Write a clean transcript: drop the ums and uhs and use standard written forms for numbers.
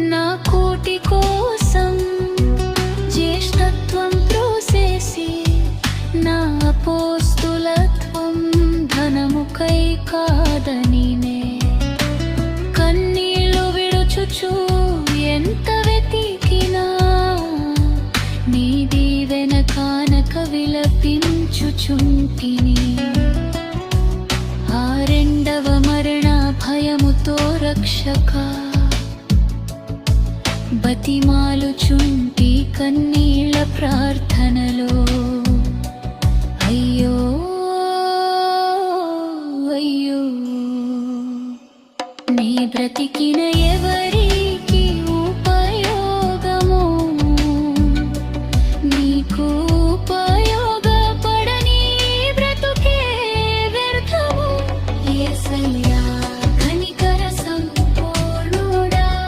నా కోటి కోసం జ్యేష్ఠత్వం త్రోసేసి నా అపోస్తులత్వం ధనముకై కాదనినే కన్నీళ్లు విడుచుచు ఎంత వెతికినా నీ దీవెన కానక విలపించుచుంటిని ఆ రెండవ మరణ భయముతో రక్షక బతిమాలుచుంటి కన్నీళ్ల ప్రార్థనలో అయ్యో అయ్యో నీ బ్రతికిన